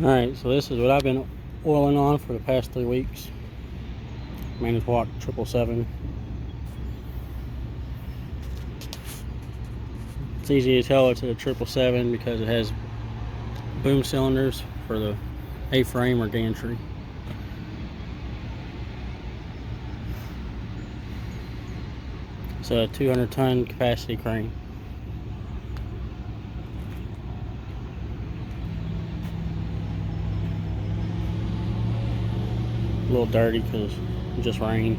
Alright, so this is what I've been oiling on for the past 3 weeks. Manitowoc 777. It's easy to tell it's a 777 because it has boom cylinders for the A-frame or gantry. It's a 200-ton capacity crane. A little dirty because it just rained.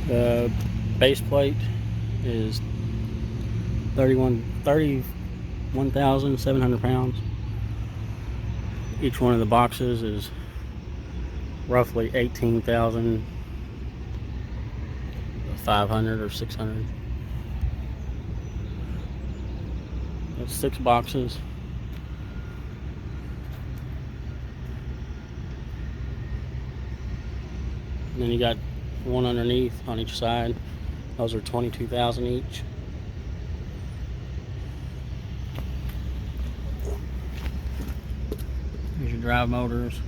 The base plate is 31,700 pounds. Each one of the boxes is roughly 18,500 or 600. That's 6 boxes. And then you got one underneath on each side. Those are 22,000 each. Here's your drive motors.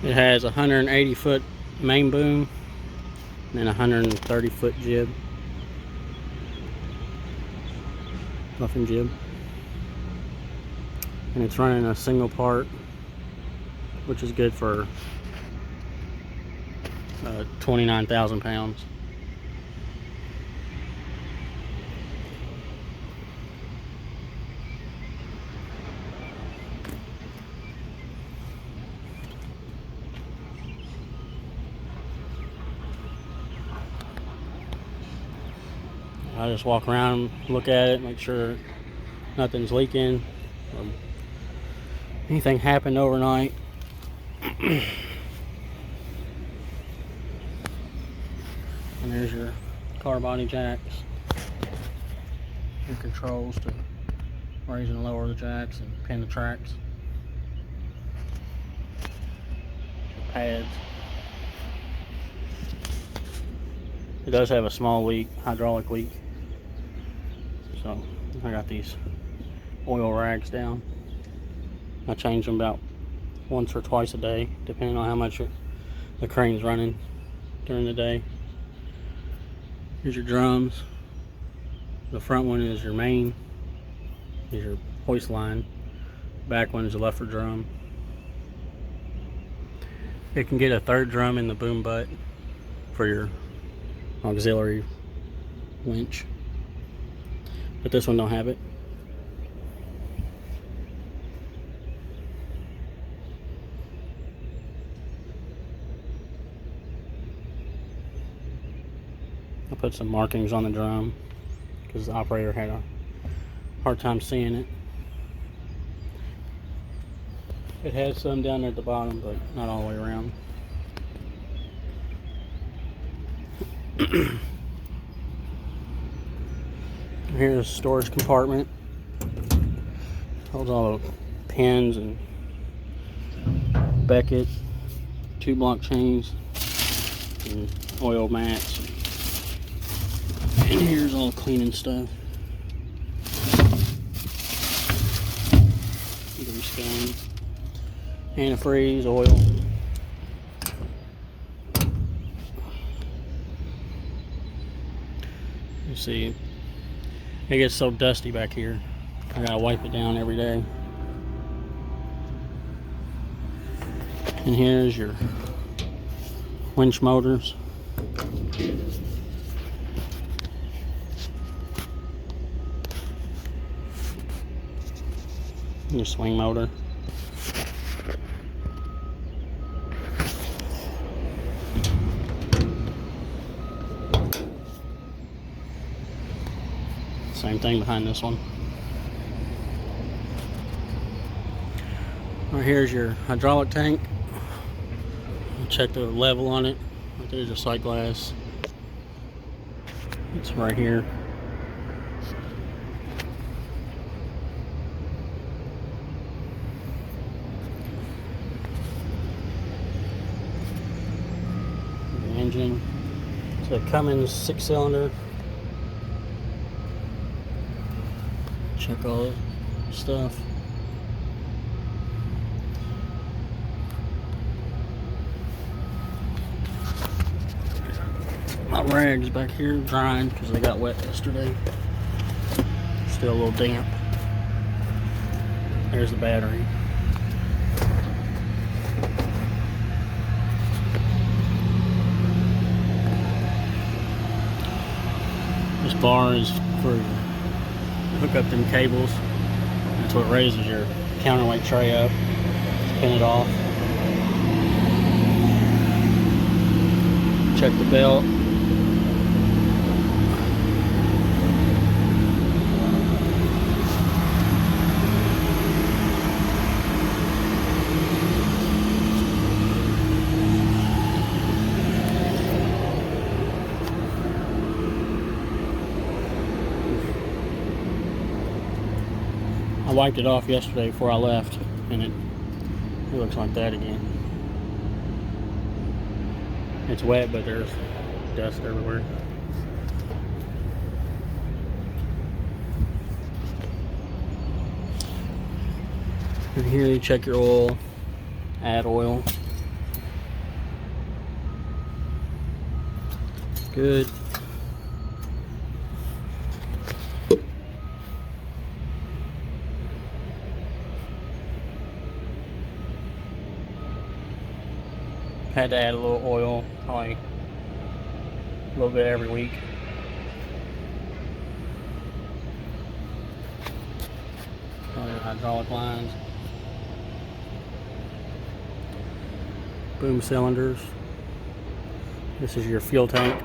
It has a 180-foot main boom and a 130-foot jib, muffin jib, and it's running a single part, which is good for 29,000 pounds. I just walk around, look at it, make sure nothing's leaking or anything happened overnight. And there's your car body jacks, your controls to raise and lower the jacks and pin the tracks, your pads. It does have a small leak, hydraulic leak. So I got these oil rags down. I change them about once or twice a day, depending on how much the crane's running during the day. Here's your drums. The front one is your main, is your hoist line. Back one is a luffer drum. It can get a third drum in the boom butt for your auxiliary winch, but this one don't have it. I put some markings on the drum because the operator had a hard time seeing it. It has some down there at the bottom, but not all the way around. Here's a storage compartment. Holds all the pins and Beckett, 2-block chains, and oil mats. And here's all the cleaning stuff. Grease gun, antifreeze, oil. You see, it gets so dusty back here. I gotta wipe it down every day. And here's your winch motors. Your swing motor. Same thing behind this one. Right here's your hydraulic tank. Check the level on it. Right there's your sight glass. It's right here. The engine. It's a Cummins 6-cylinder. Check all the stuff. My rags back here drying because they got wet yesterday. Still a little damp. There's the battery. This bar is for hook up them cables. That's what raises your counterweight tray up. Pin it off. Check the belt. I wiped it off yesterday before I left, and it looks like that again. It's wet, but there's dust everywhere. And here you check your oil, add oil. Good. Had to add a little oil, probably a little bit every week. All your hydraulic lines. Boom cylinders. This is your fuel tank.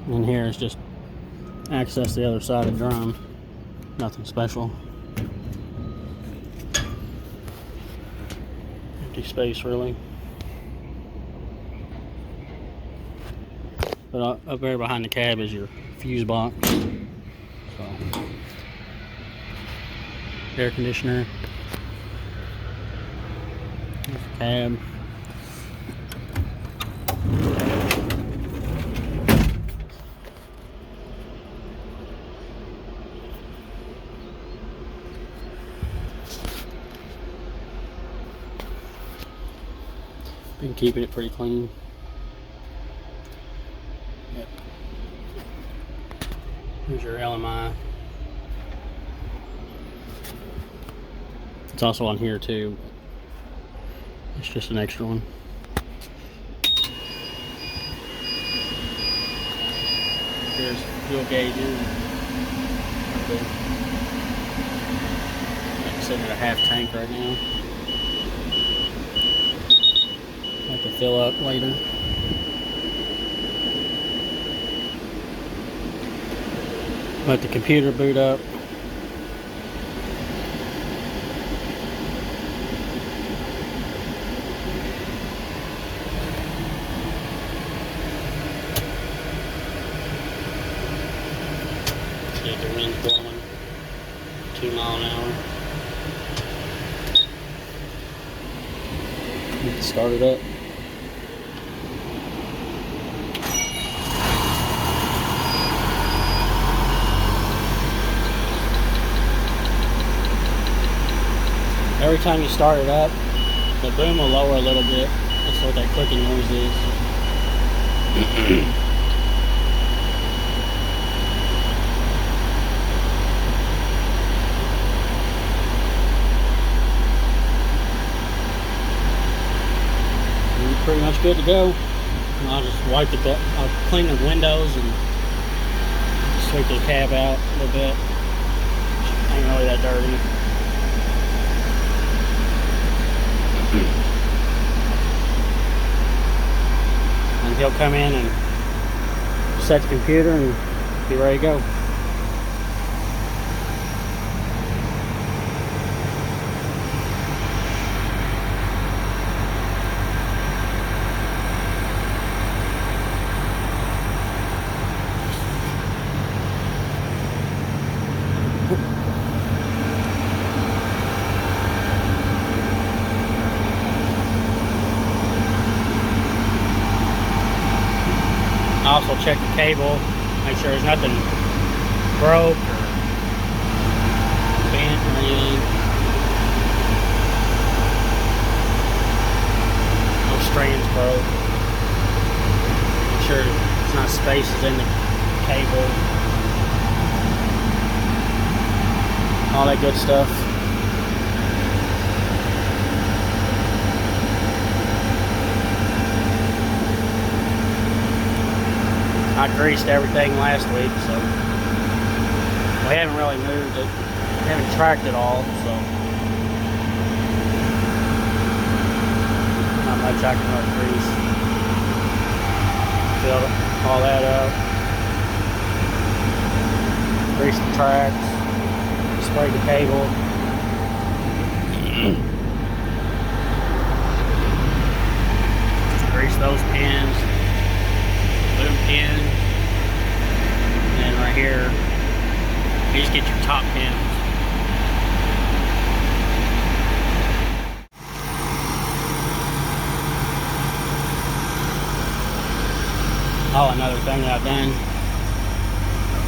And here is just access the other side of the drum. Nothing special. Empty space, really. But up there behind the cab is your fuse box. So, air conditioner. There's the cab. Been keeping it pretty clean. Yep. Here's your LMI. It's also on here too. It's just an extra one. Here's fuel gauges. I'm sitting at a half tank right now. Have to fill up later. Let the computer boot up. See if the wind's blowing 2 miles an hour. Start it up. Every time you start it up, the boom will lower a little bit. That's what that clicking noise is. You're pretty much good to go. I'll just I'll clean the windows and sweep the cab out a little bit. Ain't really that dirty. And he'll come in and set the computer and be ready to go. I also check the cable, make sure there's nothing broke or bent or anything. No strands broke. Make sure there's not spaces in the cable. All that good stuff. I greased everything last week, so we haven't really moved it. We haven't tracked it all, so not much I can really grease. Fill all that up. Grease the tracks. Spray the cable. Grease those pins. Boom pin, and then right here you just get your top pins. Oh, another thing that I've done,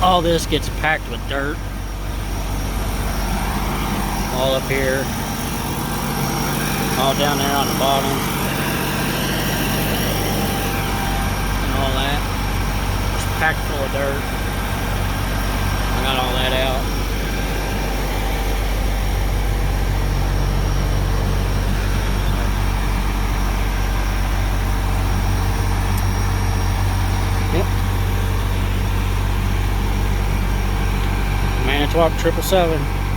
all this gets packed with dirt all up here, all down there on the bottom. All that, just packed full of dirt. I got all that out. Yep. Manitowoc 777.